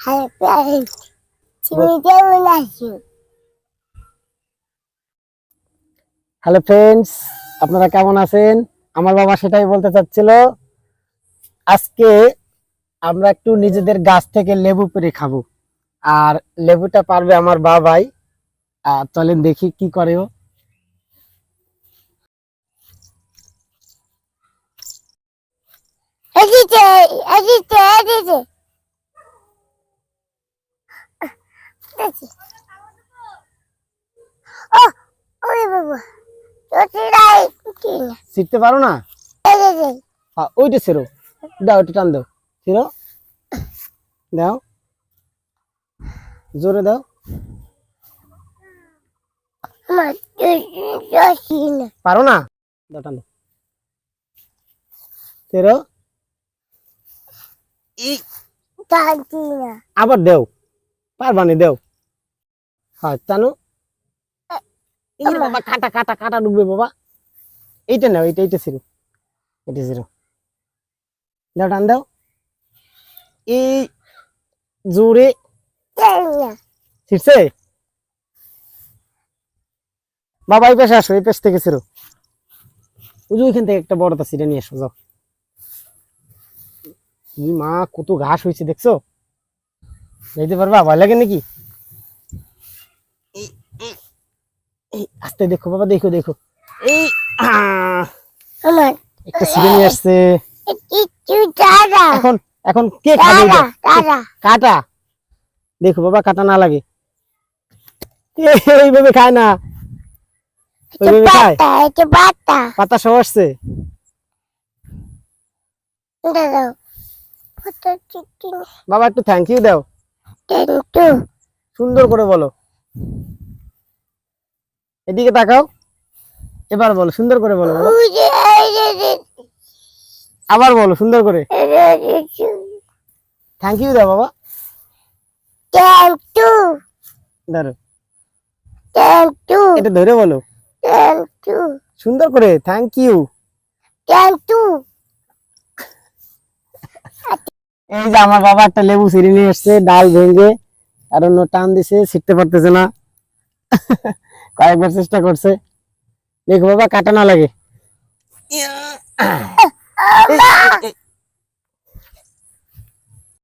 Hello parents, তুমি কেমন আছো? হ্যালো ফ্রেন্ডস, আপনারা কেমন আছেন? আমার বাবা সেটাই বলতে চাচ্ছিল। আজকে আমরা একটু নিজেদের গাছ থেকে লেবু পেড়ে খাবো, আর লেবুটা পারবে আমার বাবাই। চলেন দেখি কি করে ও। এদিকে এদিকে এদিকে এদিকে। ও ওরে বাবা, তোরাই কি না? শিখতে পারো না? এদিকে ওইটা ছেড়ো, দাও একটু টান দাও, ছেড়ো দাও, জোরে দাও। আমার জসি না। পারো না? দাও টান দাও, ছেড়ো। জানছি না। আবার দেও, পারবানি দেও। হ্যাঁ টানো। এই বাবা, কাটা কাটা কাটা ডুববে বাবা। এইটা নাও, এইটা এইটা ছেড়ো, এটা ছেড়ো, দাও টান দাও। এই জোরে জানি না। ছিড়ছে। বাবা এই পাশে আসো, এই পাশ থেকে ছেড়ো। ওই যে ওইখান থেকে একটা বড়টা ছিঁড়ে নিয়ে আসো, যাও। মা, কত ঘাস হয়েছে দেখছো? যাইতে পারবা? ভয় লাগে নাকি? এই আস্তে দেখো বাবা, দেখো দেখো। এই আমার একটা ছিঁড়ে নিয়ে আসছে। একটু দাদা এখন এখন কে খাবে দাদা এটা? দাদা কাটা। দেখো বাবা, কাটা না লাগে। এইভাবে খায় না, ওইভাবে খায়। একটু বাতা পাতা সহ আসছে। দাদা কত চিকেন বাবা একটু থ্যাংক ইউ দাও, কিন্তু সুন্দর করে বলো। এদিকে তাকাও, এবার বলো, সুন্দর করে বলো বাবা। আবার বলো সুন্দর করে, থ্যাংক ইউ দাও বাবা। কিন্তু ধরো, কিন্তু এটা ধরে বলো কিন্তু সুন্দর করে, থ্যাংক ইউ। কিন্তু এই যে আমার বাবা একটা লেবু ছিঁড়ে নিয়ে এসছে, ডাল ভেঙে, কারণ ও টান দিছে, ছিঁড়তে পারতেছে না। কয়েকবার চেষ্টা করছে। দেখো বাবা, কাটা না লাগে।